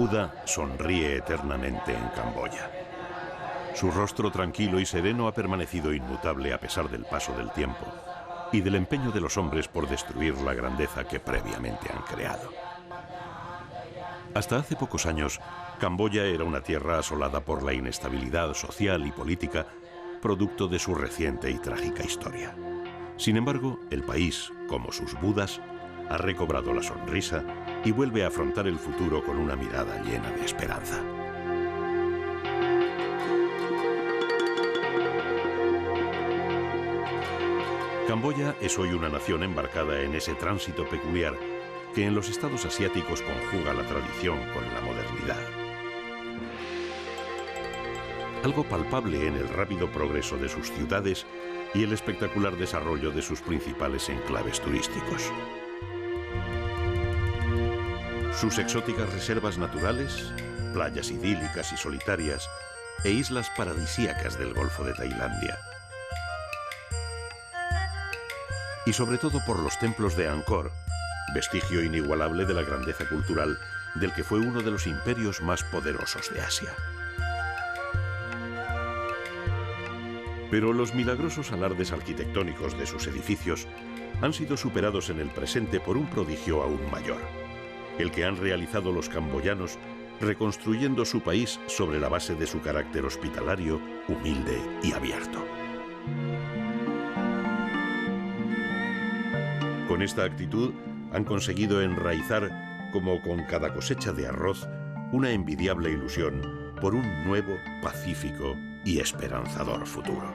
Buda sonríe eternamente en Camboya. Su rostro tranquilo y sereno ha permanecido inmutable a pesar del paso del tiempo y del empeño de los hombres por destruir la grandeza que previamente han creado. Hasta hace pocos años, Camboya era una tierra asolada por la inestabilidad social y política, producto de su reciente y trágica historia. Sin embargo, el país, como sus Budas, ha recobrado la sonrisa y vuelve a afrontar el futuro con una mirada llena de esperanza. Camboya es hoy una nación embarcada en ese tránsito peculiar que en los estados asiáticos conjuga la tradición con la modernidad. Algo palpable en el rápido progreso de sus ciudades y el espectacular desarrollo de sus principales enclaves turísticos. Sus exóticas reservas naturales, playas idílicas y solitarias e islas paradisíacas del Golfo de Tailandia. Y sobre todo por los templos de Angkor, vestigio inigualable de la grandeza cultural del que fue uno de los imperios más poderosos de Asia. Pero los milagrosos alardes arquitectónicos de sus edificios han sido superados en el presente por un prodigio aún mayor, el que han realizado los camboyanos reconstruyendo su país sobre la base de su carácter hospitalario, humilde y abierto. Con esta actitud han conseguido enraizar, como con cada cosecha de arroz, una envidiable ilusión por un nuevo, pacífico y esperanzador futuro.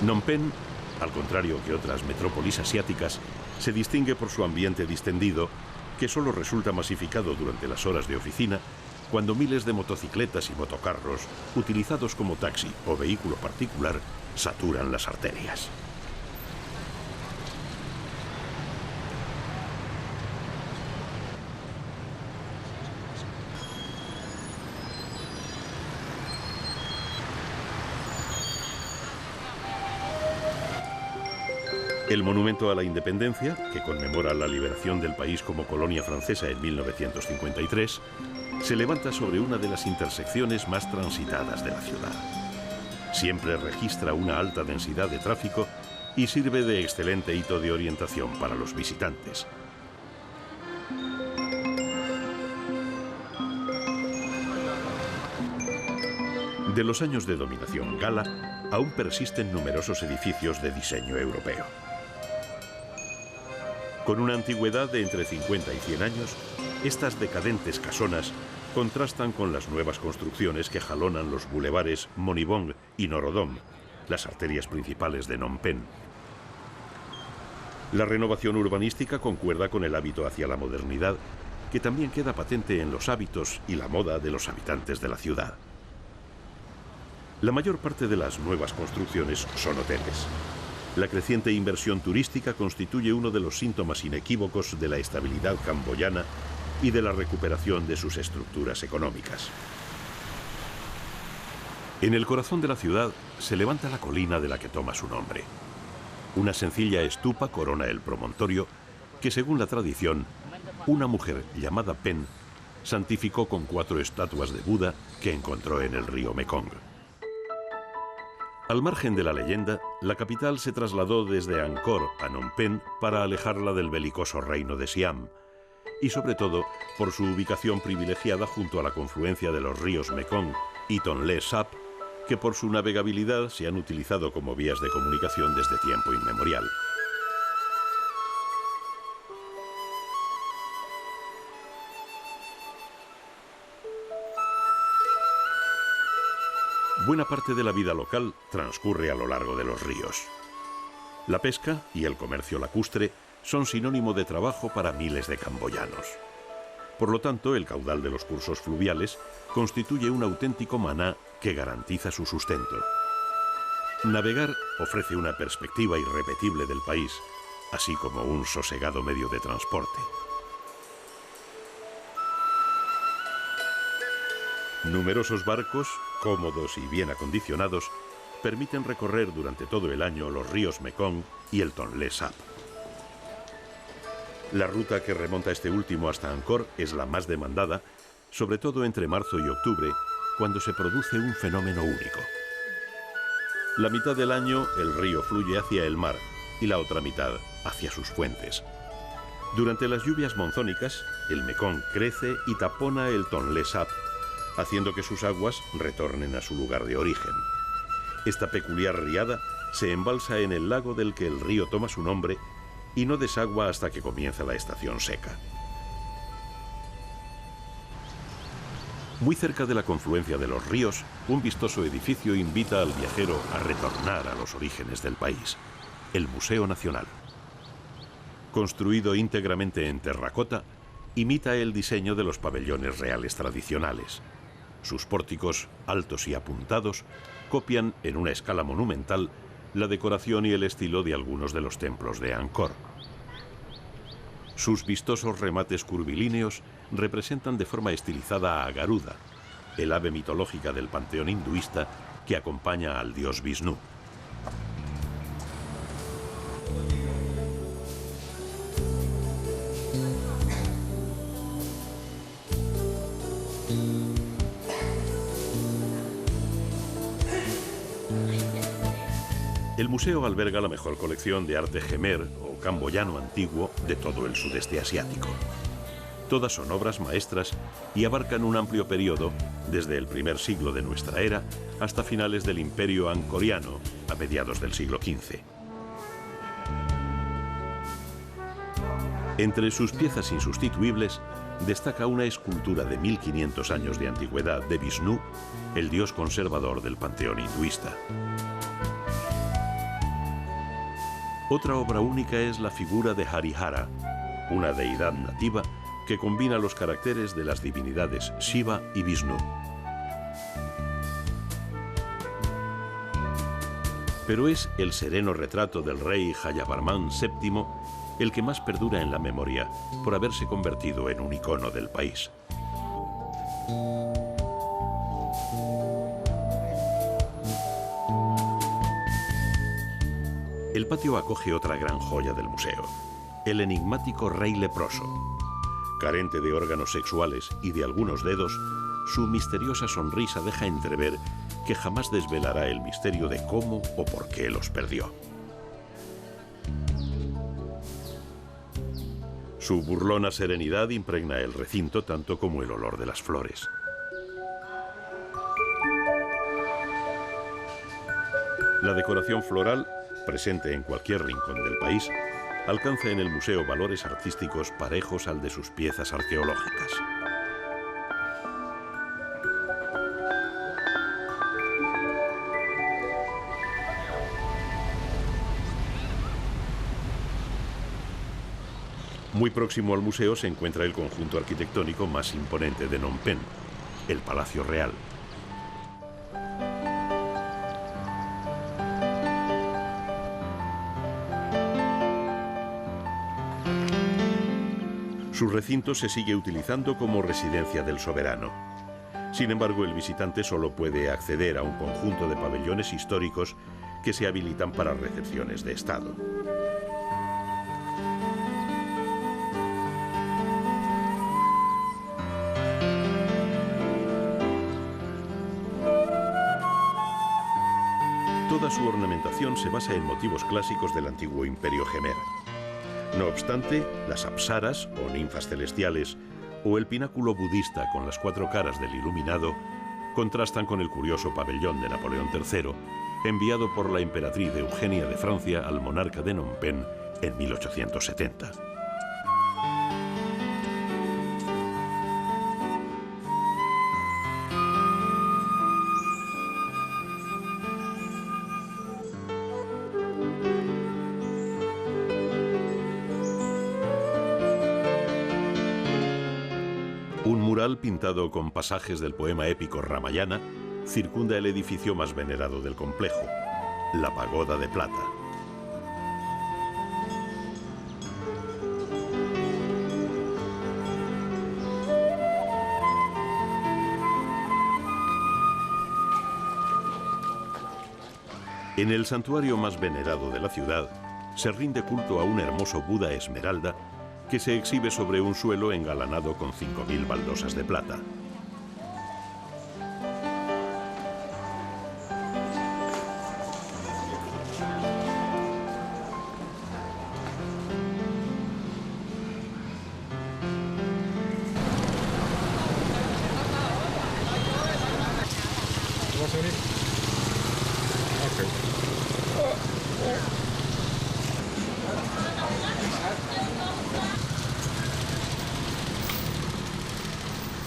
Phnom Penh, al contrario que otras metrópolis asiáticas, se distingue por su ambiente distendido, que solo resulta masificado durante las horas de oficina, cuando miles de motocicletas y motocarros, utilizados como taxi o vehículo particular, saturan las arterias. El Monumento a la Independencia, que conmemora la liberación del país como colonia francesa en 1953, se levanta sobre una de las intersecciones más transitadas de la ciudad. Siempre registra una alta densidad de tráfico y sirve de excelente hito de orientación para los visitantes. De los años de dominación gala, aún persisten numerosos edificios de diseño europeo. Con una antigüedad de entre 50 y 100 años, estas decadentes casonas contrastan con las nuevas construcciones que jalonan los bulevares Monibong y Norodom, las arterias principales de Phnom Penh. La renovación urbanística concuerda con el hábito hacia la modernidad, que también queda patente en los hábitos y la moda de los habitantes de la ciudad. La mayor parte de las nuevas construcciones son hoteles. La creciente inversión turística constituye uno de los síntomas inequívocos de la estabilidad camboyana y de la recuperación de sus estructuras económicas. En el corazón de la ciudad se levanta la colina de la que toma su nombre. Una sencilla estupa corona el promontorio que, según la tradición, una mujer llamada Pen santificó con 4 estatuas de Buda que encontró en el río Mekong. Al margen de la leyenda, la capital se trasladó desde Angkor a Phnom Penh para alejarla del belicoso reino de Siam, y sobre todo por su ubicación privilegiada junto a la confluencia de los ríos Mekong y Tonlé Sap, que por su navegabilidad se han utilizado como vías de comunicación desde tiempo inmemorial. Buena parte de la vida local transcurre a lo largo de los ríos. La pesca y el comercio lacustre son sinónimo de trabajo para miles de camboyanos. Por lo tanto, el caudal de los cursos fluviales constituye un auténtico maná que garantiza su sustento. Navegar ofrece una perspectiva irrepetible del país, así como un sosegado medio de transporte. Numerosos barcos, cómodos y bien acondicionados, permiten recorrer durante todo el año los ríos Mekong y el Tonlé Sap. La ruta que remonta este último hasta Angkor es la más demandada, sobre todo entre marzo y octubre, cuando se produce un fenómeno único. La mitad del año el río fluye hacia el mar y la otra mitad hacia sus fuentes. Durante las lluvias monzónicas, el Mekong crece y tapona el Tonlé Sap, haciendo que sus aguas retornen a su lugar de origen. Esta peculiar riada se embalsa en el lago del que el río toma su nombre y no desagua hasta que comienza la estación seca. Muy cerca de la confluencia de los ríos, un vistoso edificio invita al viajero a retornar a los orígenes del país, el Museo Nacional. Construido íntegramente en terracota, imita el diseño de los pabellones reales tradicionales. Sus pórticos, altos y apuntados, copian en una escala monumental la decoración y el estilo de algunos de los templos de Angkor. Sus vistosos remates curvilíneos representan de forma estilizada a Garuda, el ave mitológica del panteón hinduista que acompaña al dios Vishnu. El museo alberga la mejor colección de arte jemer o camboyano antiguo de todo el sudeste asiático. Todas son obras maestras y abarcan un amplio periodo, desde el primer siglo de nuestra era hasta finales del Imperio Angkoriano, a mediados del siglo XV. Entre sus piezas insustituibles destaca una escultura de 1500 años de antigüedad de Vishnu, el dios conservador del panteón hinduista. Otra obra única es la figura de Harihara, una deidad nativa que combina los caracteres de las divinidades Shiva y Vishnu. Pero es el sereno retrato del rey Jayavarman VII el que más perdura en la memoria por haberse convertido en un icono del país. El patio acoge otra gran joya del museo, el enigmático rey leproso. Carente de órganos sexuales y de algunos dedos, su misteriosa sonrisa deja entrever que jamás desvelará el misterio de cómo o por qué los perdió. Su burlona serenidad impregna el recinto tanto como el olor de las flores. La decoración floral, presente en cualquier rincón del país, alcanza en el museo valores artísticos parejos al de sus piezas arqueológicas. Muy próximo al museo se encuentra el conjunto arquitectónico más imponente de Phnom Penh, el Palacio Real. Su recinto se sigue utilizando como residencia del soberano. Sin embargo, el visitante solo puede acceder a un conjunto de pabellones históricos que se habilitan para recepciones de Estado. Todas su ornamentación se basa en motivos clásicos del antiguo Imperio Jemer. No obstante, las apsaras, o ninfas celestiales, o el pináculo budista con las 4 caras del iluminado, contrastan con el curioso pabellón de Napoleón III, enviado por la emperatriz Eugenia de Francia al monarca de Phnom Penh en 1870. Un mural pintado con pasajes del poema épico Ramayana circunda el edificio más venerado del complejo, la Pagoda de Plata. En el santuario más venerado de la ciudad se rinde culto a un hermoso Buda esmeralda que se exhibe sobre un suelo engalanado con 5.000 baldosas de plata.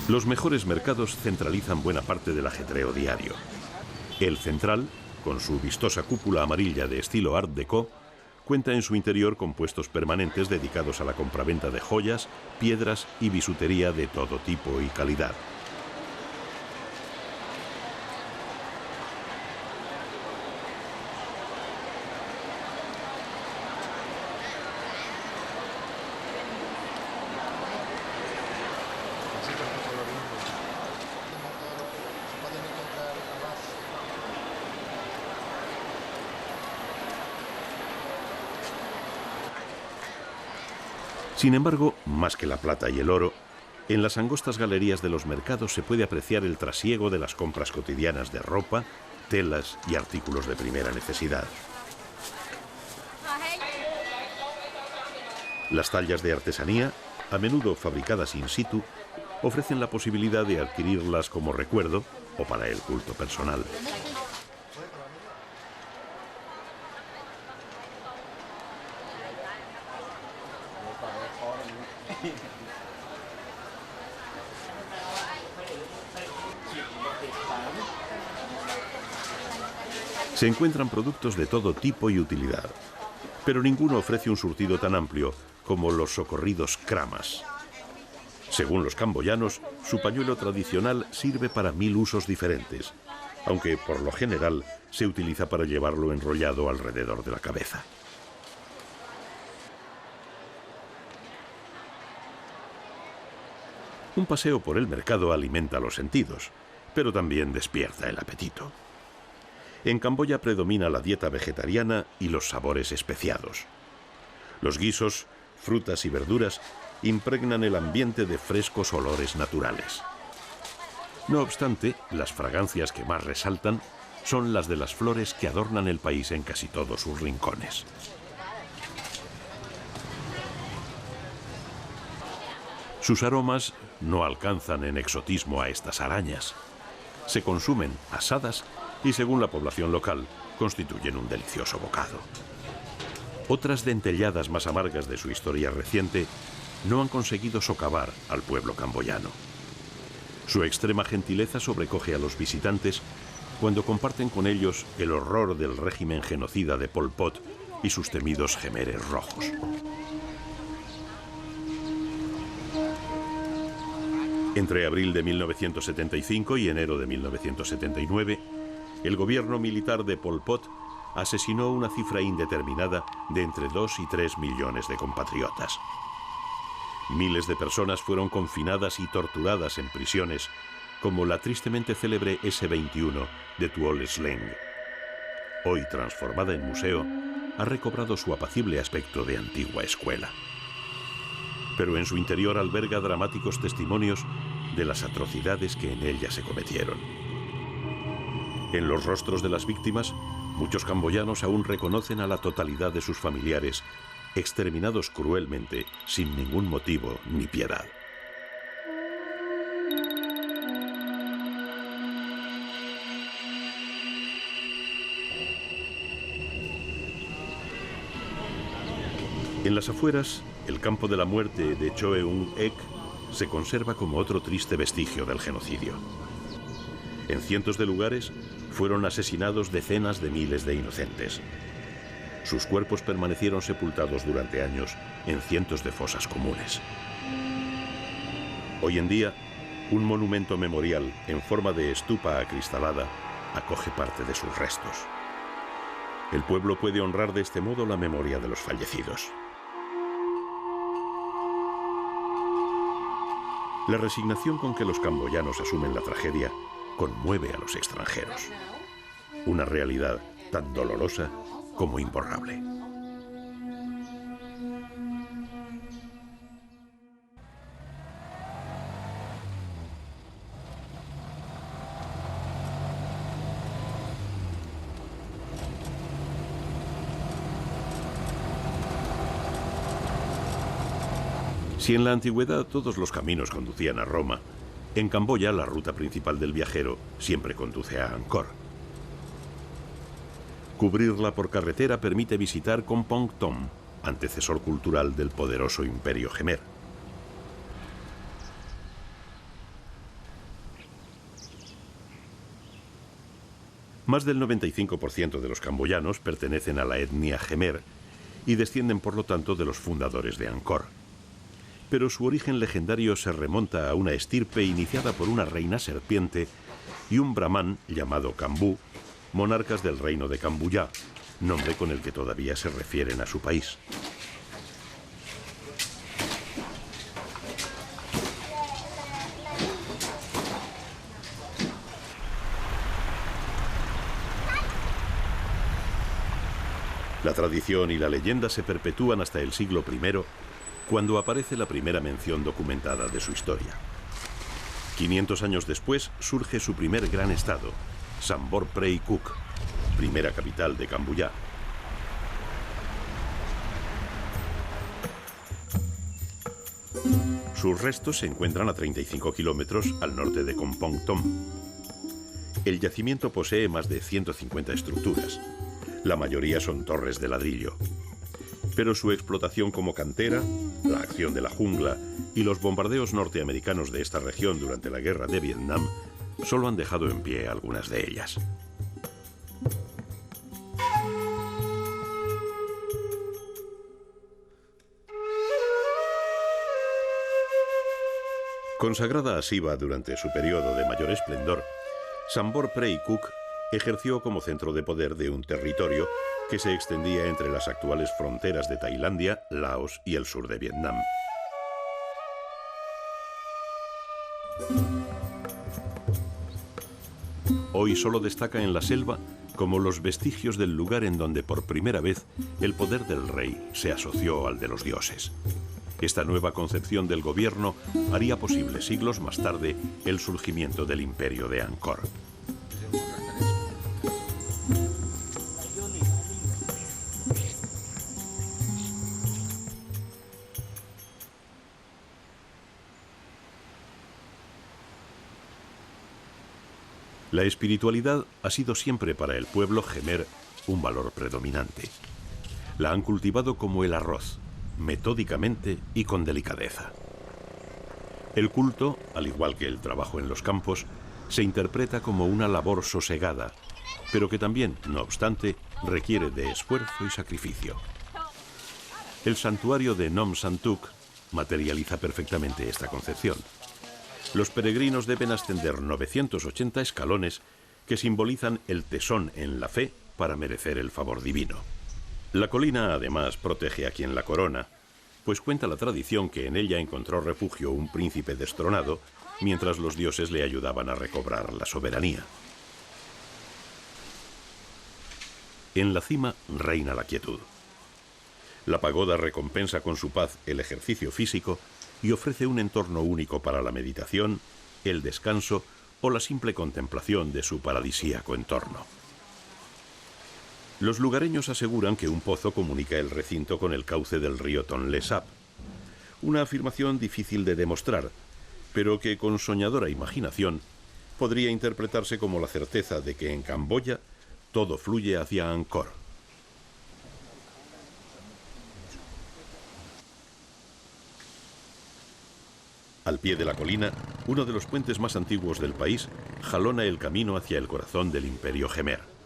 Los mejores mercados centralizan buena parte del ajetreo diario. El central, con su vistosa cúpula amarilla de estilo Art Deco, cuenta en su interior con puestos permanentes dedicados a la compraventa de joyas, piedras y bisutería de todo tipo y calidad. Sin embargo, más que la plata y el oro, en las angostas galerías de los mercados se puede apreciar el trasiego de las compras cotidianas de ropa, telas y artículos de primera necesidad. Las tallas de artesanía, a menudo fabricadas in situ, ofrecen la posibilidad de adquirirlas como recuerdo o para el culto personal. Se encuentran productos de todo tipo y utilidad, pero ninguno ofrece un surtido tan amplio como los socorridos kramas. Según los camboyanos, su pañuelo tradicional sirve para 1000 usos diferentes, aunque por lo general se utiliza para llevarlo enrollado alrededor de la cabeza. Un paseo por el mercado alimenta los sentidos, pero también despierta el apetito. En Camboya predomina la dieta vegetariana y los sabores especiados. Los guisos, frutas y verduras impregnan el ambiente de frescos olores naturales. No obstante, las fragancias que más resaltan son las de las flores que adornan el país en casi todos sus rincones. Sus aromas no alcanzan en exotismo a estas arañas. Se consumen asadas y, según la población local, constituyen un delicioso bocado. Otras dentelladas más amargas de su historia reciente no han conseguido socavar al pueblo camboyano. Su extrema gentileza sobrecoge a los visitantes cuando comparten con ellos el horror del régimen genocida de Pol Pot y sus temidos jemeres rojos. Entre abril de 1975 y enero de 1979, el gobierno militar de Pol Pot asesinó una cifra indeterminada de entre 2 y 3 millones de compatriotas. Miles de personas fueron confinadas y torturadas en prisiones, como la tristemente célebre S-21 de Tuol Sleng. Hoy transformada en museo, ha recobrado su apacible aspecto de antigua escuela. Pero en su interior alberga dramáticos testimonios de las atrocidades que en ella se cometieron. En los rostros de las víctimas Muchos camboyanos aún reconocen a la totalidad de sus familiares, exterminados cruelmente, sin ningún motivo ni piedad. En las afueras, el campo de la muerte de Choeung Ek se conserva como otro triste vestigio del genocidio. En cientos de lugares fueron asesinados decenas de miles de inocentes. Sus cuerpos permanecieron sepultados durante años en cientos de fosas comunes. Hoy en día, un monumento memorial en forma de estupa acristalada acoge parte de sus restos. El pueblo puede honrar de este modo la memoria de los fallecidos. La resignación con que los camboyanos asumen la tragedia conmueve a los extranjeros. Una realidad tan dolorosa como imborrable. Si en la antigüedad todos los caminos conducían a Roma, en Camboya la ruta principal del viajero siempre conduce a Angkor. Cubrirla por carretera permite visitar Kompong Thom, antecesor cultural del poderoso Imperio Khmer. Más del 95% de los camboyanos pertenecen a la etnia Khmer y descienden por lo tanto de los fundadores de Angkor. Pero su origen legendario se remonta a una estirpe iniciada por una reina serpiente y un brahmán llamado Kambu, monarcas del reino de Kambuya, nombre con el que todavía se refieren a su país. La tradición y la leyenda se perpetúan hasta el siglo I, cuando aparece la primera mención documentada de su historia. 500 años después surge su primer gran estado, Sambor Prey Kuk, primera capital de Kambuya. Sus restos se encuentran a 35 kilómetros al norte de Kompong Thom. El yacimiento posee más de 150 estructuras. La mayoría son torres de ladrillo. Pero su explotación como cantera, la acción de la jungla y los bombardeos norteamericanos de esta región durante la guerra de Vietnam solo han dejado en pie algunas de ellas. Consagrada a Shiva durante su periodo de mayor esplendor, Sambor Prey Kuk ejerció como centro de poder de un territorio que se extendía entre las actuales fronteras de Tailandia, Laos y el sur de Vietnam. Hoy solo destaca en la selva como los vestigios del lugar en donde por primera vez el poder del rey se asoció al de los dioses. Esta nueva concepción del gobierno haría posible siglos más tarde el surgimiento del imperio de Angkor. La espiritualidad ha sido siempre para el pueblo Khmer un valor predominante. La han cultivado como el arroz, metódicamente y con delicadeza. El culto, al igual que el trabajo en los campos, se interpreta como una labor sosegada, pero que también, no obstante, requiere de esfuerzo y sacrificio. El santuario de Nom Santuk materializa perfectamente esta concepción. Los peregrinos deben ascender 980 escalones que simbolizan el tesón en la fe para merecer el favor divino. La colina además protege a quien la corona, pues cuenta la tradición que en ella encontró refugio un príncipe destronado mientras los dioses le ayudaban a recobrar la soberanía. En la cima reina la quietud. La pagoda recompensa con su paz el ejercicio físico y ofrece un entorno único para la meditación, el descanso o la simple contemplación de su paradisíaco entorno. Los lugareños aseguran que un pozo comunica el recinto con el cauce del río Tonlé Sap. Una afirmación difícil de demostrar, pero que con soñadora imaginación podría interpretarse como la certeza de que en Camboya todo fluye hacia Angkor. Al pie de la colina, uno de los puentes más antiguos del país jalona el camino hacia el corazón del Imperio Jemer.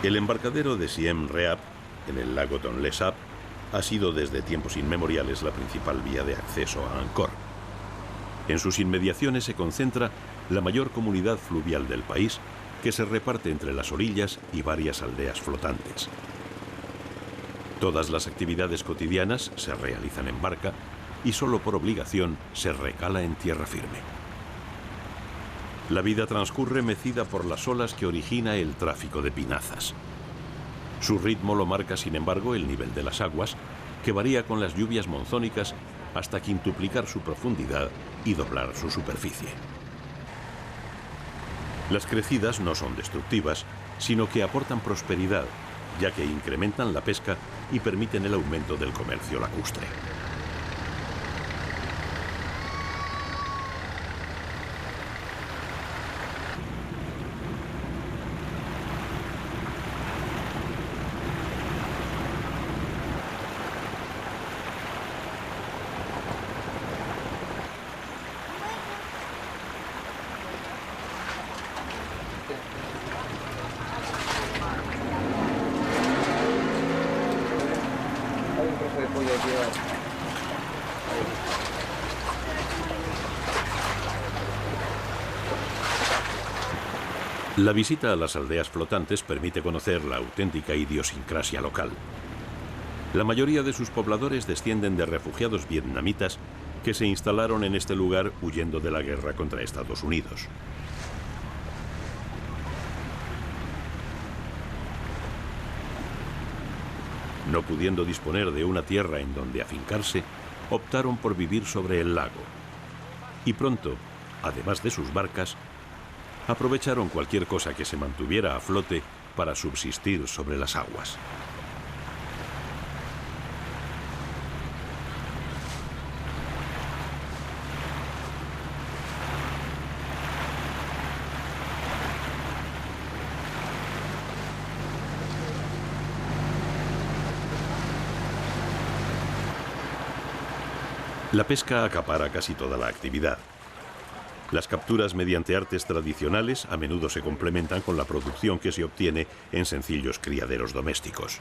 El embarcadero de Siem Reap, en el lago Tonlé Sap, ha sido desde tiempos inmemoriales la principal vía de acceso a Angkor. En sus inmediaciones se concentra la mayor comunidad fluvial del país, que se reparte entre las orillas y varias aldeas flotantes. Todas las actividades cotidianas se realizan en barca y solo por obligación se recala en tierra firme. La vida transcurre mecida por las olas que origina el tráfico de pinazas. Su ritmo lo marca, sin embargo, el nivel de las aguas, que varía con las lluvias monzónicas hasta quintuplicar su profundidad y doblar su superficie. Las crecidas no son destructivas, sino que aportan prosperidad, ya que incrementan la pesca y permiten el aumento del comercio lacustre. La visita a las aldeas flotantes permite conocer la auténtica idiosincrasia local. La mayoría de sus pobladores descienden de refugiados vietnamitas que se instalaron en este lugar huyendo de la guerra contra Estados Unidos. No pudiendo disponer de una tierra en donde afincarse, optaron por vivir sobre el lago. Y pronto, además de sus barcas, aprovecharon cualquier cosa que se mantuviera a flote para subsistir sobre las aguas. La pesca acapara casi toda la actividad. Las capturas mediante artes tradicionales a menudo se complementan con la producción que se obtiene en sencillos criaderos domésticos.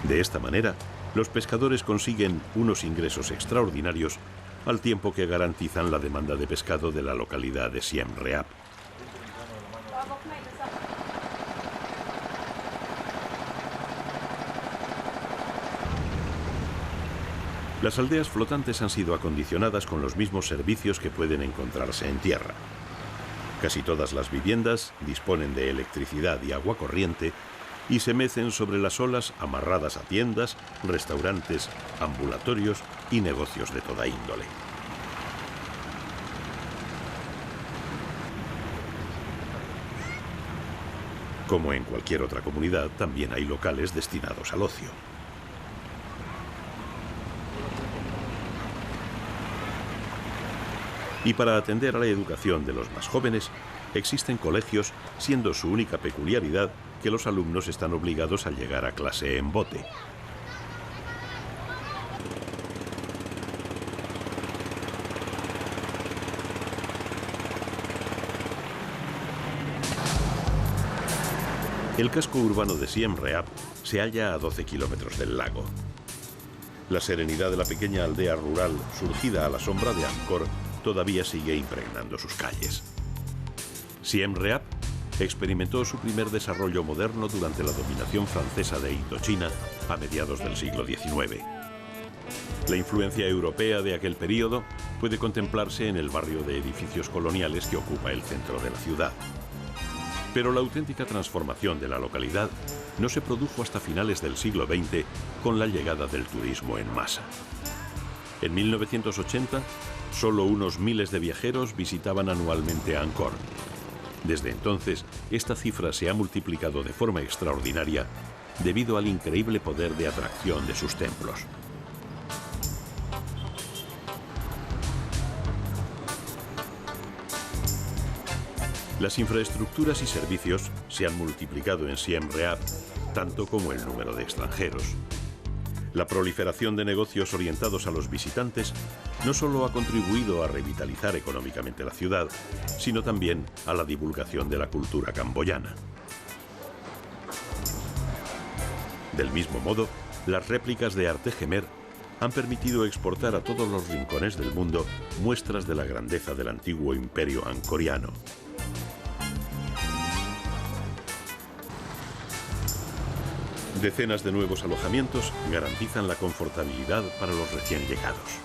De esta manera, los pescadores consiguen unos ingresos extraordinarios al tiempo que garantizan la demanda de pescado de la localidad de Siem Reap. Las aldeas flotantes han sido acondicionadas con los mismos servicios que pueden encontrarse en tierra. Casi todas las viviendas disponen de electricidad y agua corriente y se mecen sobre las olas amarradas a tiendas, restaurantes, ambulatorios y negocios de toda índole. Como en cualquier otra comunidad, también hay locales destinados al ocio. Y para atender a la educación de los más jóvenes, existen colegios, siendo su única peculiaridad que los alumnos están obligados a llegar a clase en bote. El casco urbano de Siem Reap se halla a 12 kilómetros del lago. La serenidad de la pequeña aldea rural surgida a la sombra de Angkor todavía sigue impregnando sus calles. Siem Reap experimentó su primer desarrollo moderno durante la dominación francesa de Indochina a mediados del siglo XIX. La influencia europea de aquel período puede contemplarse en el barrio de edificios coloniales que ocupa el centro de la ciudad. Pero la auténtica transformación de la localidad no se produjo hasta finales del siglo XX con la llegada del turismo en masa. En 1980, solo unos miles de viajeros visitaban anualmente Angkor. Desde entonces, esta cifra se ha multiplicado de forma extraordinaria debido al increíble poder de atracción de sus templos. Las infraestructuras y servicios se han multiplicado en Siem Reap, tanto como el número de extranjeros. La proliferación de negocios orientados a los visitantes no solo ha contribuido a revitalizar económicamente la ciudad, sino también a la divulgación de la cultura camboyana. Del mismo modo, las réplicas de arte Khmer han permitido exportar a todos los rincones del mundo muestras de la grandeza del antiguo imperio angkoriano. Decenas de nuevos alojamientos garantizan la confortabilidad para los recién llegados.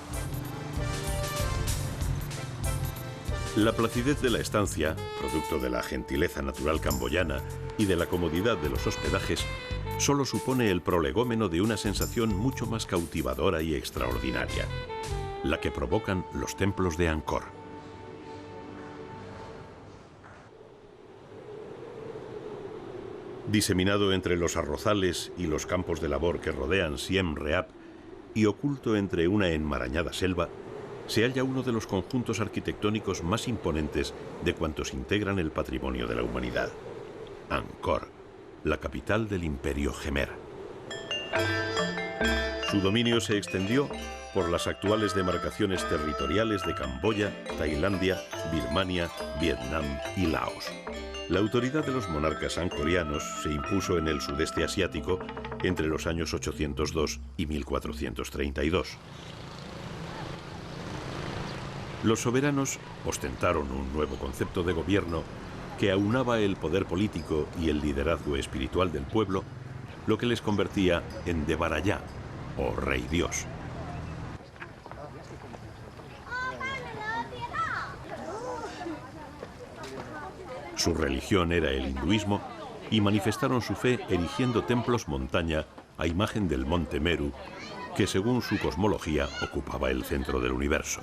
La placidez de la estancia, producto de la gentileza natural camboyana y de la comodidad de los hospedajes, solo supone el prolegómeno de una sensación mucho más cautivadora y extraordinaria, la que provocan los templos de Angkor. Diseminado entre los arrozales y los campos de labor que rodean Siem Reap y oculto entre una enmarañada selva, se halla uno de los conjuntos arquitectónicos más imponentes de cuantos integran el patrimonio de la humanidad: Angkor, la capital del Imperio Khmer. Su dominio se extendió por las actuales demarcaciones territoriales de Camboya, Tailandia, Birmania, Vietnam y Laos. La autoridad de los monarcas angkorianos se impuso en el sudeste asiático entre los años 802 y 1432. Los soberanos ostentaron un nuevo concepto de gobierno que aunaba el poder político y el liderazgo espiritual del pueblo, lo que les convertía en Devaraya, o Rey Dios. Su religión era el hinduismo y manifestaron su fe erigiendo templos montaña a imagen del monte Meru, que según su cosmología ocupaba el centro del universo.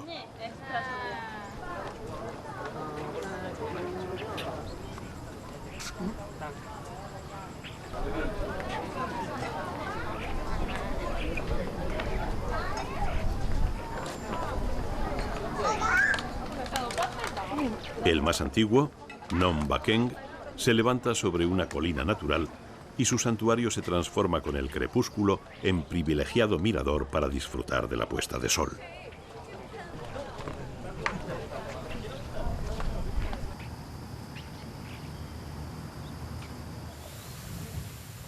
El más antiguo, Nom Bakeng, se levanta sobre una colina natural y su santuario se transforma con el crepúsculo en privilegiado mirador para disfrutar de la puesta de sol.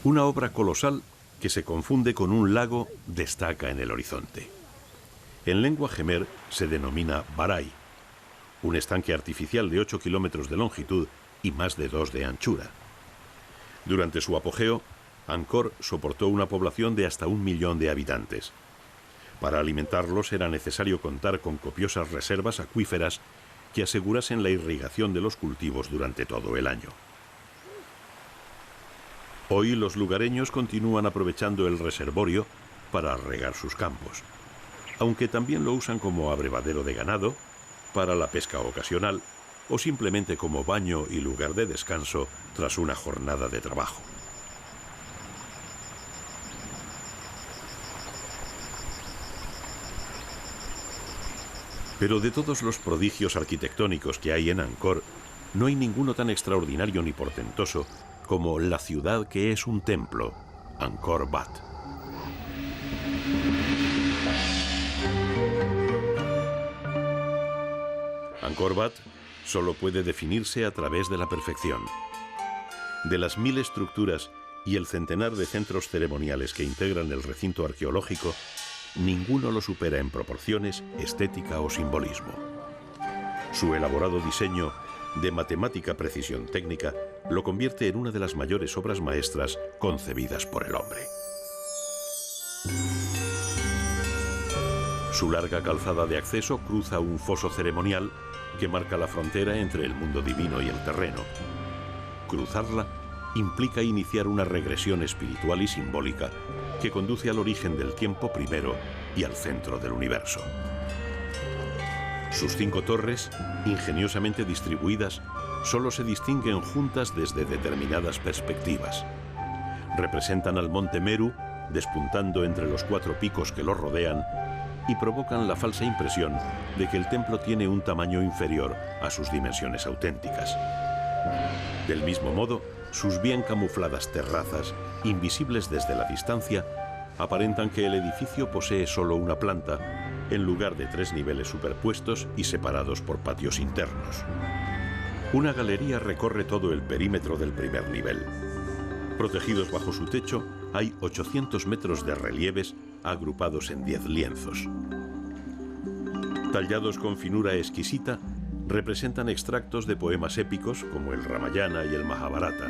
Una obra colosal que se confunde con un lago destaca en el horizonte. En lengua Khmer se denomina Barai, un estanque artificial de 8 kilómetros de longitud y más de 2 de anchura. Durante su apogeo, Angkor soportó una población de hasta 1 millón de habitantes. Para alimentarlos era necesario contar con copiosas reservas acuíferas que asegurasen la irrigación de los cultivos durante todo el año. Hoy los lugareños continúan aprovechando el reservorio para regar sus campos, aunque también lo usan como abrevadero de ganado, para la pesca ocasional o simplemente como baño y lugar de descanso tras una jornada de trabajo. Pero de todos los prodigios arquitectónicos que hay en Angkor, no hay ninguno tan extraordinario ni portentoso como la ciudad que es un templo, Angkor Wat. Angkor Wat solo puede definirse a través de la perfección. De las 1000 estructuras y el centenar de centros ceremoniales que integran el recinto arqueológico, ninguno lo supera en proporciones, estética o simbolismo. Su elaborado diseño, de matemática precisión técnica, lo convierte en una de las mayores obras maestras concebidas por el hombre. Su larga calzada de acceso cruza un foso ceremonial que marca la frontera entre el mundo divino y el terreno. Cruzarla implica iniciar una regresión espiritual y simbólica que conduce al origen del tiempo primero y al centro del universo. Sus 5 torres, ingeniosamente distribuidas, solo se distinguen juntas desde determinadas perspectivas. Representan al monte Meru, despuntando entre los 4 picos que lo rodean, y provocan la falsa impresión de que el templo tiene un tamaño inferior a sus dimensiones auténticas. Del mismo modo, sus bien camufladas terrazas, invisibles desde la distancia, aparentan que el edificio posee solo una planta, en lugar de 3 niveles superpuestos y separados por patios internos. Una galería recorre todo el perímetro del primer nivel. Protegidos bajo su techo, hay 800 metros de relieves agrupados en 10 lienzos. Tallados con finura exquisita, representan extractos de poemas épicos como el Ramayana y el Mahabharata,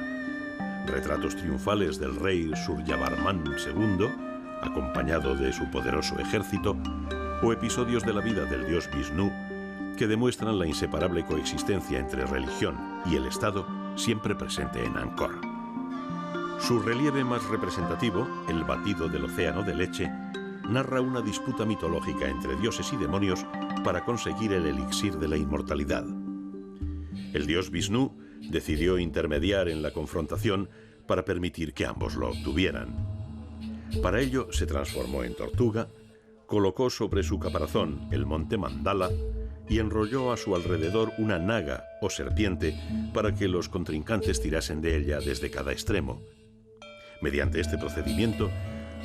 retratos triunfales del rey Suryavarman II, acompañado de su poderoso ejército, o episodios de la vida del dios Vishnu que demuestran la inseparable coexistencia entre religión y el Estado siempre presente en Angkor. Su relieve más representativo, el batido del océano de leche, narra una disputa mitológica entre dioses y demonios para conseguir el elixir de la inmortalidad. El dios Vishnu decidió intermediar en la confrontación para permitir que ambos lo obtuvieran. Para ello se transformó en tortuga, colocó sobre su caparazón el monte Mandala y enrolló a su alrededor una naga o serpiente para que los contrincantes tirasen de ella desde cada extremo. Mediante este procedimiento,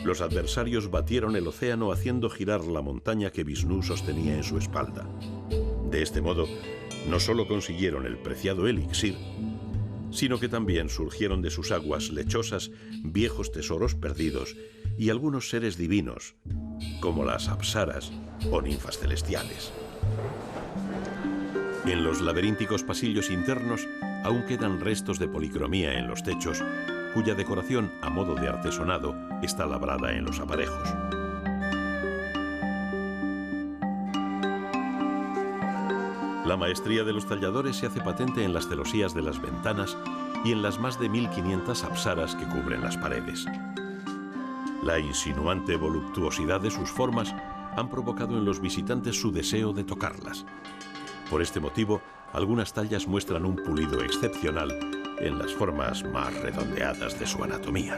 los adversarios batieron el océano haciendo girar la montaña que Vishnu sostenía en su espalda. De este modo, no solo consiguieron el preciado elixir, sino que también surgieron de sus aguas lechosas viejos tesoros perdidos y algunos seres divinos, como las apsaras o ninfas celestiales. En los laberínticos pasillos internos aún quedan restos de policromía en los techos, cuya decoración a modo de artesonado está labrada en los aparejos. La maestría de los talladores se hace patente en las celosías de las ventanas y en las más de 1500 apsaras que cubren las paredes. La insinuante voluptuosidad de sus formas han provocado en los visitantes su deseo de tocarlas. Por este motivo, algunas tallas muestran un pulido excepcional en las formas más redondeadas de su anatomía.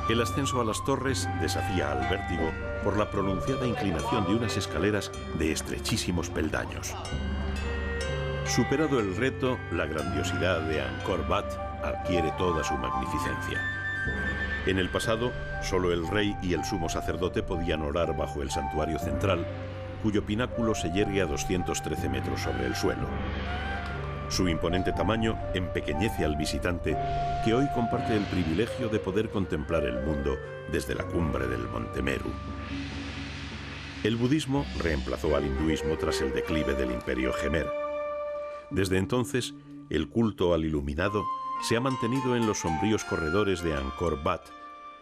El ascenso a las torres desafía al vértigo por la pronunciada inclinación de unas escaleras de estrechísimos peldaños. Superado el reto, la grandiosidad de Angkor Wat adquiere toda su magnificencia. En el pasado, solo el rey y el sumo sacerdote podían orar bajo el santuario central, cuyo pináculo se yergue a 213 metros sobre el suelo. Su imponente tamaño empequeñece al visitante, que hoy comparte el privilegio de poder contemplar el mundo desde la cumbre del monte Meru. El budismo reemplazó al hinduismo tras el declive del imperio Jemer. Desde entonces, el culto al iluminado se ha mantenido en los sombríos corredores de Angkor Wat,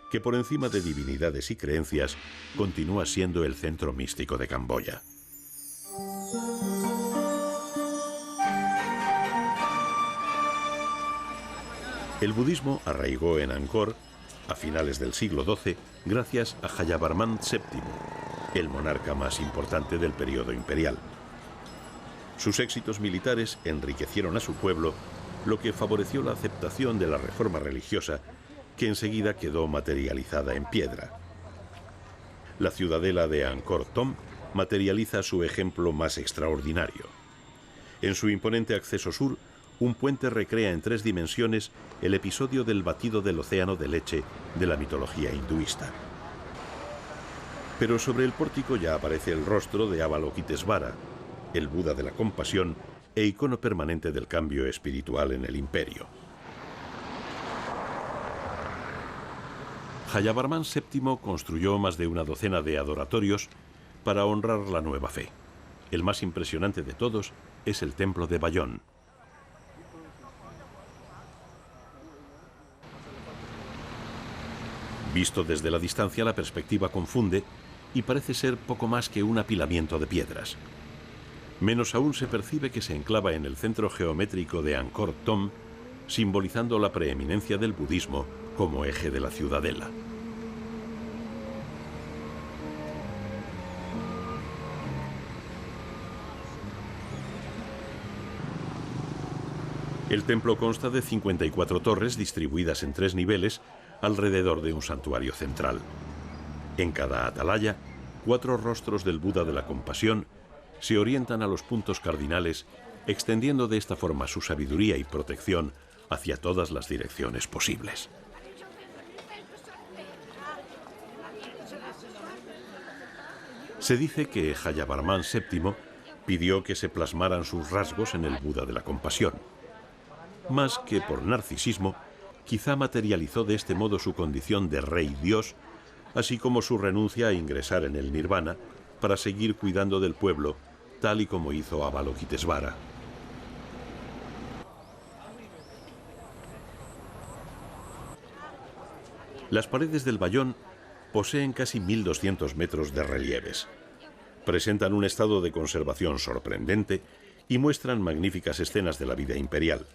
que por encima de divinidades y creencias, continúa siendo el centro místico de Camboya. El budismo arraigó en Angkor a finales del siglo XII gracias a Jayavarman VII, el monarca más importante del periodo imperial. Sus éxitos militares enriquecieron a su pueblo, lo que favoreció la aceptación de la reforma religiosa, que enseguida quedó materializada en piedra. La ciudadela de Angkor Thom materializa su ejemplo más extraordinario. En su imponente acceso sur, un puente recrea en 3 dimensiones el episodio del batido del océano de leche de la mitología hinduista. Pero sobre el pórtico ya aparece el rostro de Avalokitesvara, el Buda de la compasión e icono permanente del cambio espiritual en el imperio. Jayavarman VII construyó más de una docena de adoratorios para honrar la nueva fe. El más impresionante de todos es el templo de Bayón. Visto desde la distancia, la perspectiva confunde y parece ser poco más que un apilamiento de piedras. Menos aún se percibe que se enclava en el centro geométrico de Angkor Thom, simbolizando la preeminencia del budismo como eje de la ciudadela. El templo consta de 54 torres distribuidas en 3 niveles alrededor de un santuario central. En cada atalaya, 4 rostros del Buda de la Compasión se orientan a los puntos cardinales, extendiendo de esta forma su sabiduría y protección hacia todas las direcciones posibles. Se dice que Jayavarman VII pidió que se plasmaran sus rasgos en el Buda de la Compasión. Más que por narcisismo, quizá materializó de este modo su condición de rey dios, así como su renuncia a ingresar en el nirvana para seguir cuidando del pueblo, tal y como hizo Avalokitesvara. Las paredes del Bayón poseen casi 1200 metros de relieves. Presentan un estado de conservación sorprendente y muestran magníficas escenas de la vida imperial: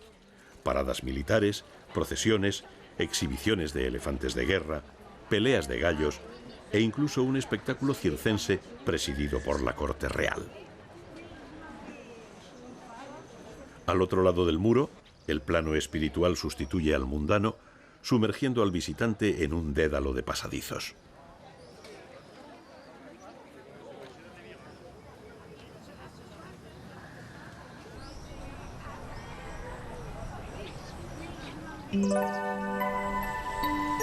paradas militares, procesiones, exhibiciones de elefantes de guerra, peleas de gallos e incluso un espectáculo circense presidido por la corte real. Al otro lado del muro, el plano espiritual sustituye al mundano, sumergiendo al visitante en un dédalo de pasadizos.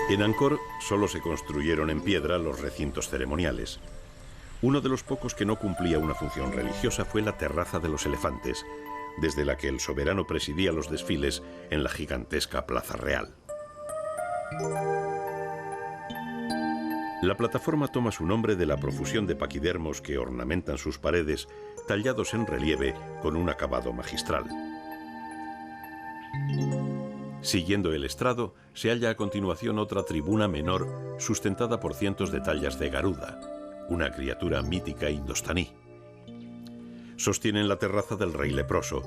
En Angkor solo se construyeron en piedra los recintos ceremoniales. Uno de los pocos que no cumplía una función religiosa fue la terraza de los elefantes, desde la que el soberano presidía los desfiles en la gigantesca Plaza Real. La plataforma toma su nombre de la profusión de paquidermos que ornamentan sus paredes, tallados en relieve con un acabado magistral. Siguiendo el estrado, se halla a continuación otra tribuna menor sustentada por cientos de tallas de Garuda, una criatura mítica indostaní. Sostienen la terraza del rey leproso,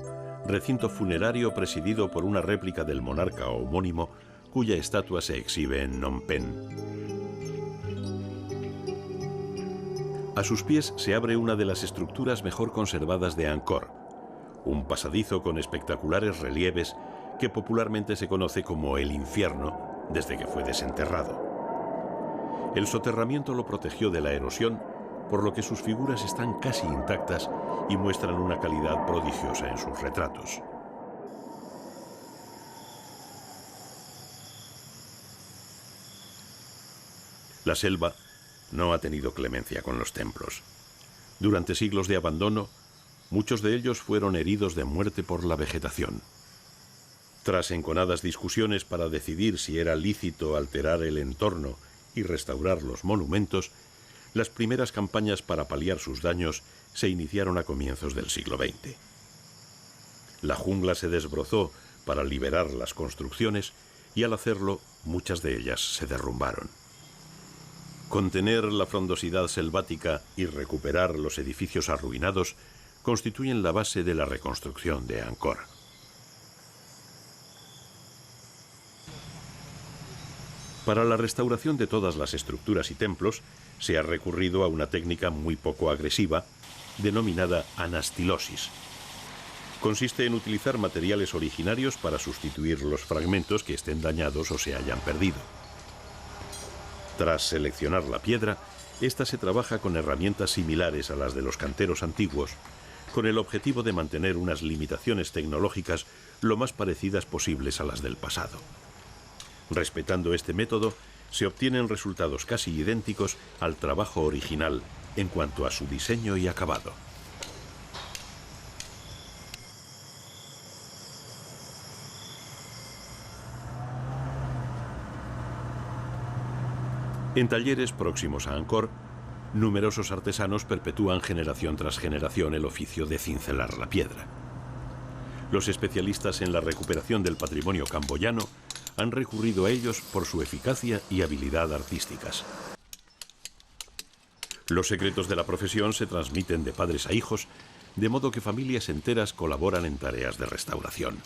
recinto funerario presidido por una réplica del monarca homónimo cuya estatua se exhibe en Phnom Penh. A sus pies se abre una de las estructuras mejor conservadas de Angkor, un pasadizo con espectaculares relieves que popularmente se conoce como el infierno desde que fue desenterrado. El soterramiento lo protegió de la erosión, por lo que sus figuras están casi intactas y muestran una calidad prodigiosa en sus retratos. La selva no ha tenido clemencia con los templos. Durante siglos de abandono, muchos de ellos fueron heridos de muerte por la vegetación. Tras enconadas discusiones para decidir si era lícito alterar el entorno y restaurar los monumentos, las primeras campañas para paliar sus daños se iniciaron a comienzos del siglo XX. La jungla se desbrozó para liberar las construcciones y al hacerlo, muchas de ellas se derrumbaron. Contener la frondosidad selvática y recuperar los edificios arruinados constituyen la base de la reconstrucción de Angkor. Para la restauración de todas las estructuras y templos se ha recurrido a una técnica muy poco agresiva denominada anastilosis. Consiste en utilizar materiales originarios para sustituir los fragmentos que estén dañados o se hayan perdido. Tras seleccionar la piedra, esta se trabaja con herramientas similares a las de los canteros antiguos, con el objetivo de mantener unas limitaciones tecnológicas lo más parecidas posibles a las del pasado. Respetando este método, se obtienen resultados casi idénticos al trabajo original en cuanto a su diseño y acabado. En talleres próximos a Angkor, numerosos artesanos perpetúan generación tras generación el oficio de cincelar la piedra. Los especialistas en la recuperación del patrimonio camboyano han recurrido a ellos por su eficacia y habilidad artísticas. Los secretos de la profesión se transmiten de padres a hijos, de modo que familias enteras colaboran en tareas de restauración.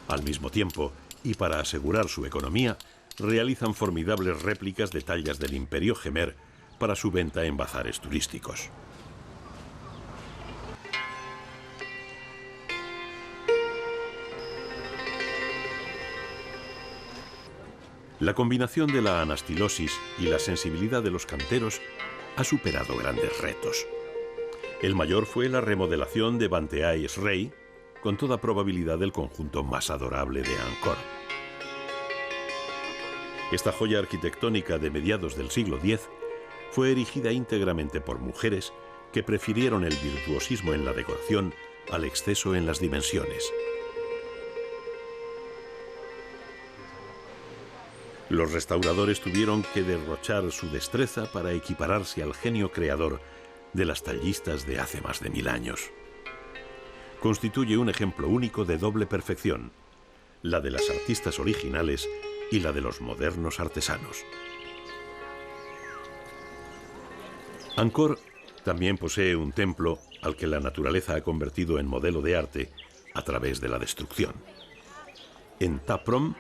Al mismo tiempo, y para asegurar su economía, realizan formidables réplicas de tallas del Imperio Jemer para su venta en bazares turísticos. La combinación de la anastilosis y la sensibilidad de los canteros ha superado grandes retos. El mayor fue la remodelación de Banteay Srey, con toda probabilidad el conjunto más adorable de Angkor. Esta joya arquitectónica de mediados del siglo X fue erigida íntegramente por mujeres que prefirieron el virtuosismo en la decoración al exceso en las dimensiones. Los restauradores tuvieron que derrochar su destreza para equipararse al genio creador de las tallistas de hace más de 1000 años. Constituye un ejemplo único de doble perfección, la de las artistas originales y la de los modernos artesanos. Angkor también posee un templo al que la naturaleza ha convertido en modelo de arte a través de la destrucción. En Ta Prohm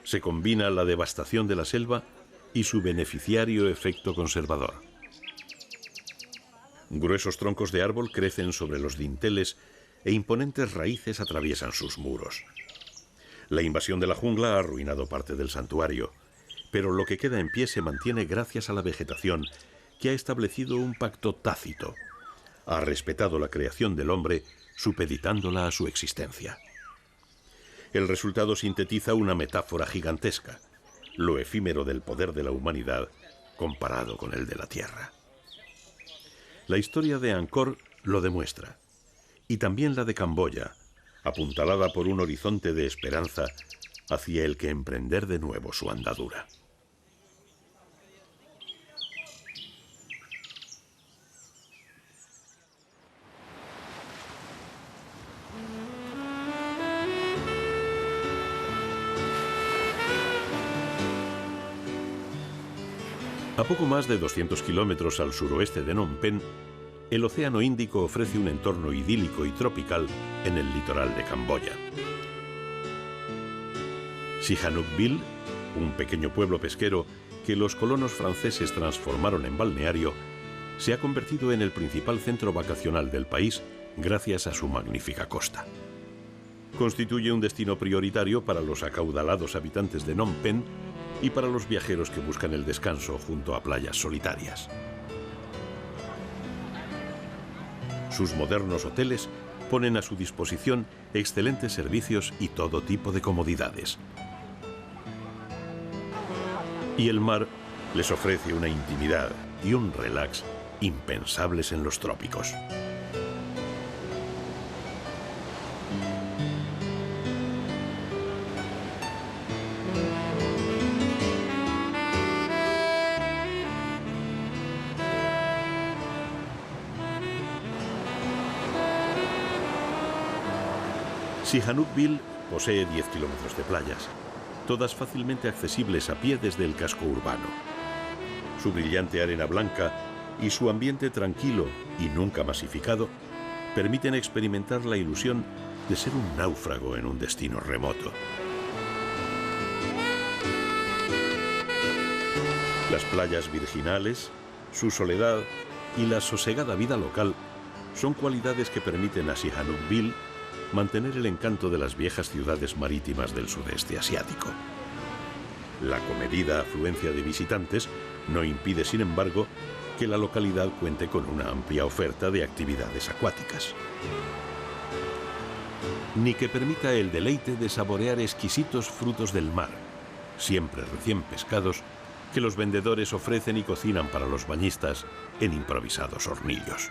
se combina la devastación de la selva y su beneficiario efecto conservador. Gruesos troncos de árbol crecen sobre los dinteles e imponentes raíces atraviesan sus muros. La invasión de la jungla ha arruinado parte del santuario, pero lo que queda en pie se mantiene gracias a la vegetación que ha establecido un pacto tácito. Ha respetado la creación del hombre, supeditándola a su existencia. El resultado sintetiza una metáfora gigantesca, lo efímero del poder de la humanidad comparado con el de la tierra. La historia de Angkor lo demuestra, y también la de Camboya, apuntalada por un horizonte de esperanza hacia el que emprender de nuevo su andadura. A poco más de 200 kilómetros al suroeste de Phnom Penh, el Océano Índico ofrece un entorno idílico y tropical en el litoral de Camboya. Sihanoukville, un pequeño pueblo pesquero que los colonos franceses transformaron en balneario, se ha convertido en el principal centro vacacional del país gracias a su magnífica costa. Constituye un destino prioritario para los acaudalados habitantes de Phnom Penh y para los viajeros que buscan el descanso junto a playas solitarias. Sus modernos hoteles ponen a su disposición excelentes servicios y todo tipo de comodidades. Y el mar les ofrece una intimidad y un relax impensables en los trópicos. Sihanoukville posee 10 kilómetros de playas, todas fácilmente accesibles a pie desde el casco urbano. Su brillante arena blanca y su ambiente tranquilo y nunca masificado permiten experimentar la ilusión de ser un náufrago en un destino remoto. Las playas virginales, su soledad y la sosegada vida local son cualidades que permiten a Sihanoukville mantener el encanto de las viejas ciudades marítimas del sudeste asiático. La comedida afluencia de visitantes no impide, sin embargo, que la localidad cuente con una amplia oferta de actividades acuáticas, ni que permita el deleite de saborear exquisitos frutos del mar, siempre recién pescados, que los vendedores ofrecen y cocinan para los bañistas en improvisados hornillos.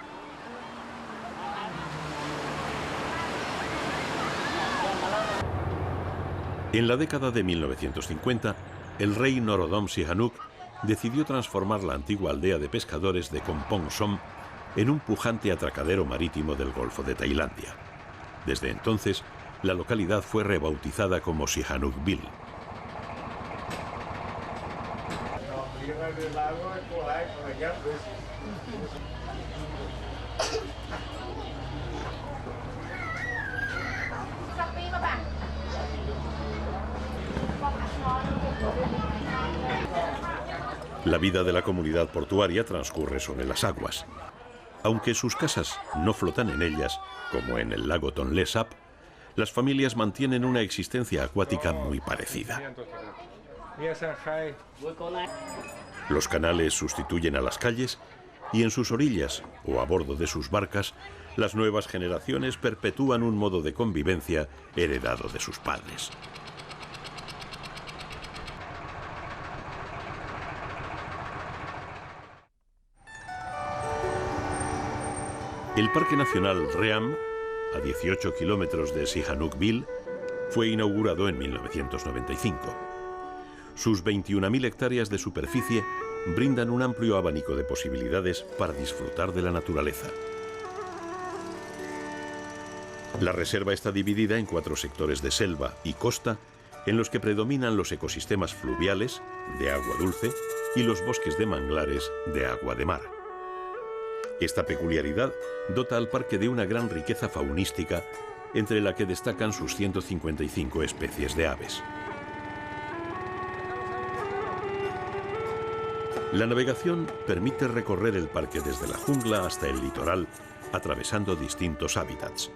En la década de 1950, el rey Norodom Sihanouk decidió transformar la antigua aldea de pescadores de Kompong Som en un pujante atracadero marítimo del Golfo de Tailandia. Desde entonces, la localidad fue rebautizada como Sihanoukville. La vida de la comunidad portuaria transcurre sobre las aguas. Aunque sus casas no flotan en ellas, como en el lago Tonlé Sap, las familias mantienen una existencia acuática muy parecida. Los canales sustituyen a las calles y en sus orillas o a bordo de sus barcas, las nuevas generaciones perpetúan un modo de convivencia heredado de sus padres. El Parque Nacional Ream, a 18 kilómetros de Sihanoukville, fue inaugurado en 1995. Sus 21.000 hectáreas de superficie brindan un amplio abanico de posibilidades para disfrutar de la naturaleza. La reserva está dividida en 4 sectores de selva y costa, en los que predominan los ecosistemas fluviales, de agua dulce, y los bosques de manglares, de agua de mar. Esta peculiaridad dota al parque de una gran riqueza faunística, entre la que destacan sus 155 especies de aves. La navegación permite recorrer el parque desde la jungla hasta el litoral, atravesando distintos hábitats.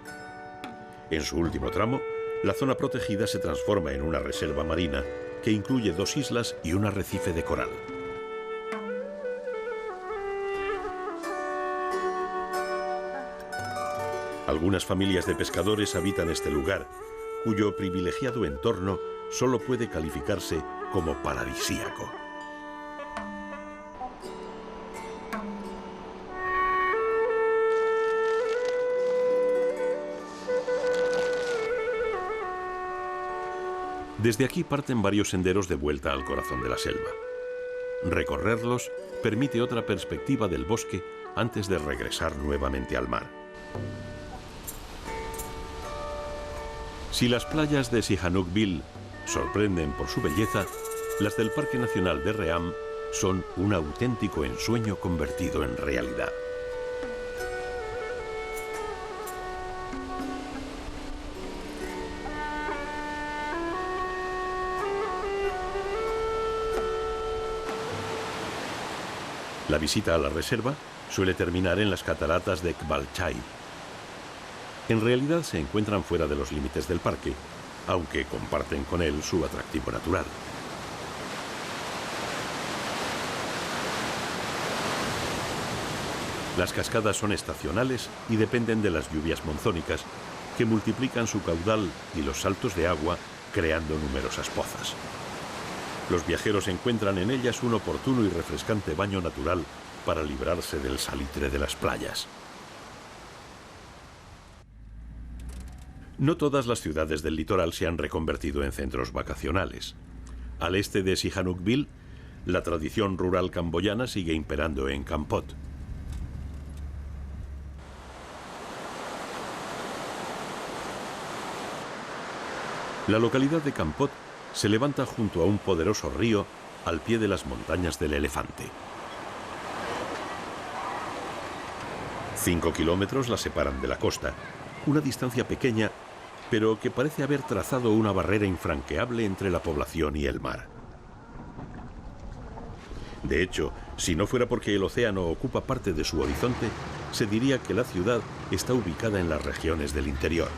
En su último tramo, la zona protegida se transforma en una reserva marina que incluye 2 islas y un arrecife de coral. Algunas familias de pescadores habitan este lugar, cuyo privilegiado entorno solo puede calificarse como paradisíaco. Desde aquí parten varios senderos de vuelta al corazón de la selva. Recorrerlos permite otra perspectiva del bosque antes de regresar nuevamente al mar. Si las playas de Sihanoukville sorprenden por su belleza, las del Parque Nacional de Ream son un auténtico ensueño convertido en realidad. La visita a la reserva suele terminar en las cataratas de Kvalchai. En realidad se encuentran fuera de los límites del parque, aunque comparten con él su atractivo natural. Las cascadas son estacionales y dependen de las lluvias monzónicas, que multiplican su caudal y los saltos de agua, creando numerosas pozas. Los viajeros encuentran en ellas un oportuno y refrescante baño natural para librarse del salitre de las playas. No todas las ciudades del litoral se han reconvertido en centros vacacionales. Al este de Sihanoukville, la tradición rural camboyana sigue imperando en Kampot. La localidad de Kampot se levanta junto a un poderoso río al pie de las montañas del Elefante. 5 kilómetros la separan de la costa, una distancia pequeña, pero que parece haber trazado una barrera infranqueable entre la población y el mar. De hecho, si no fuera porque el océano ocupa parte de su horizonte, se diría que la ciudad está ubicada en las regiones del interior.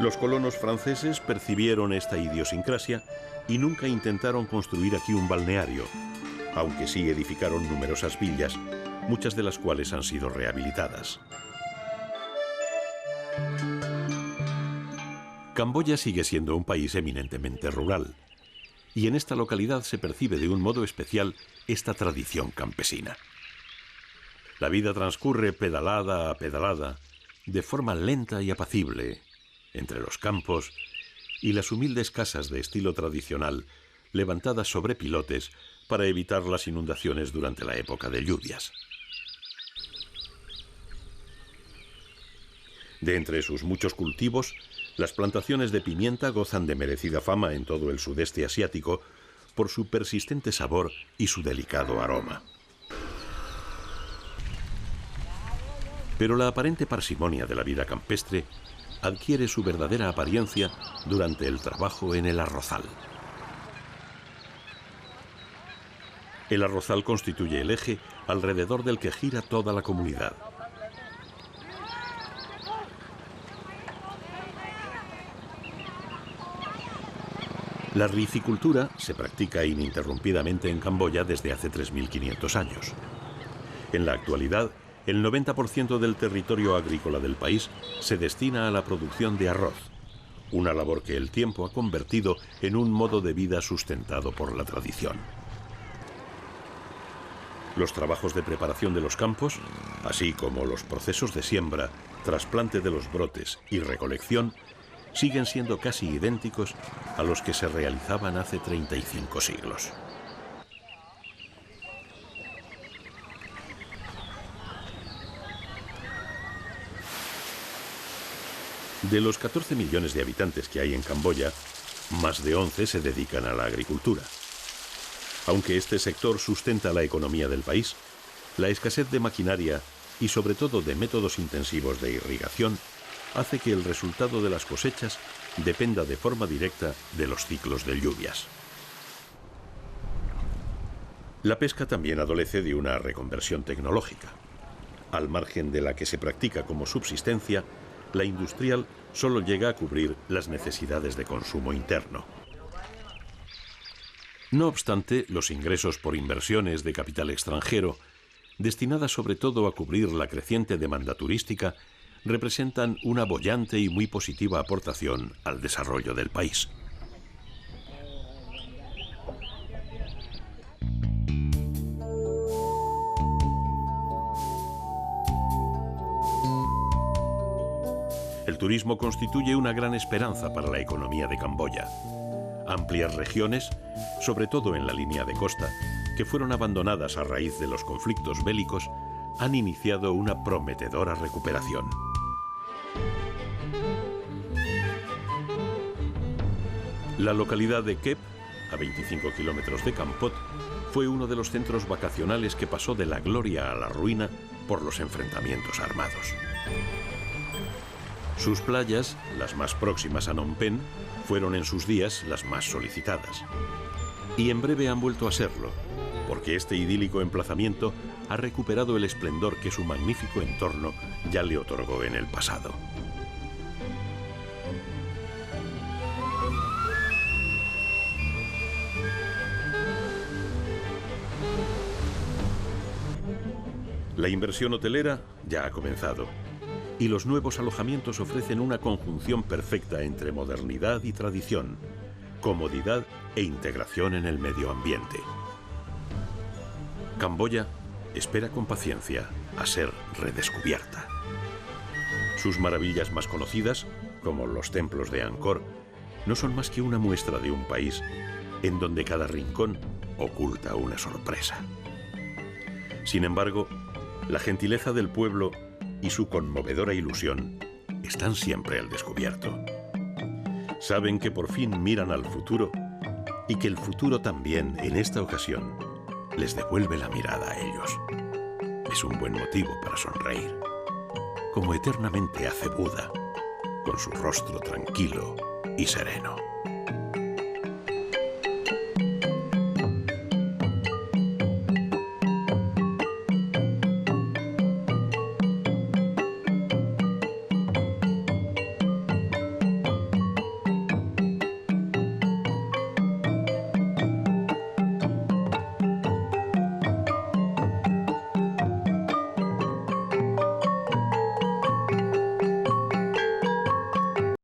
Los colonos franceses percibieron esta idiosincrasia y nunca intentaron construir aquí un balneario, aunque sí edificaron numerosas villas, muchas de las cuales han sido rehabilitadas. Camboya sigue siendo un país eminentemente rural, y en esta localidad se percibe de un modo especial esta tradición campesina. La vida transcurre pedalada a pedalada, de forma lenta y apacible, entre los campos y las humildes casas de estilo tradicional, levantadas sobre pilotes para evitar las inundaciones durante la época de lluvias. De entre sus muchos cultivos, las plantaciones de pimienta gozan de merecida fama en todo el sudeste asiático por su persistente sabor y su delicado aroma. Pero la aparente parsimonia de la vida campestre adquiere su verdadera apariencia durante el trabajo en el arrozal. El arrozal constituye el eje alrededor del que gira toda la comunidad. La ricicultura se practica ininterrumpidamente en Camboya desde hace 3.500 años. En la actualidad, el 90% del territorio agrícola del país se destina a la producción de arroz, una labor que el tiempo ha convertido en un modo de vida sustentado por la tradición. Los trabajos de preparación de los campos, así como los procesos de siembra, trasplante de los brotes y recolección, siguen siendo casi idénticos a los que se realizaban hace 35 siglos. De los 14 millones de habitantes que hay en Camboya, más de 11 se dedican a la agricultura. Aunque este sector sustenta la economía del país, la escasez de maquinaria y sobre todo de métodos intensivos de irrigación hace que el resultado de las cosechas dependa de forma directa de los ciclos de lluvias. La pesca también adolece de una reconversión tecnológica. Al margen de la que se practica como subsistencia, la industrial solo llega a cubrir las necesidades de consumo interno. No obstante, los ingresos por inversiones de capital extranjero, destinadas sobre todo a cubrir la creciente demanda turística, representan una boyante y muy positiva aportación al desarrollo del país. El turismo constituye una gran esperanza para la economía de Camboya. Amplias regiones, sobre todo en la línea de costa, que fueron abandonadas a raíz de los conflictos bélicos, han iniciado una prometedora recuperación. La localidad de Kep, a 25 kilómetros de Kampot, fue uno de los centros vacacionales que pasó de la gloria a la ruina por los enfrentamientos armados. Sus playas, las más próximas a Phnom Penh, fueron en sus días las más solicitadas. Y en breve han vuelto a serlo, porque este idílico emplazamiento ha recuperado el esplendor que su magnífico entorno ya le otorgó en el pasado. La inversión hotelera ya ha comenzado y los nuevos alojamientos ofrecen una conjunción perfecta entre modernidad y tradición, comodidad e integración en el medio ambiente. Camboya espera con paciencia a ser redescubierta. Sus maravillas más conocidas, como los templos de Angkor, no son más que una muestra de un país en donde cada rincón oculta una sorpresa. Sin embargo, la gentileza del pueblo y su conmovedora ilusión están siempre al descubierto. Saben que por fin miran al futuro y que el futuro también, en esta ocasión, les devuelve la mirada a ellos. Es un buen motivo para sonreír, como eternamente hace Buda, con su rostro tranquilo y sereno.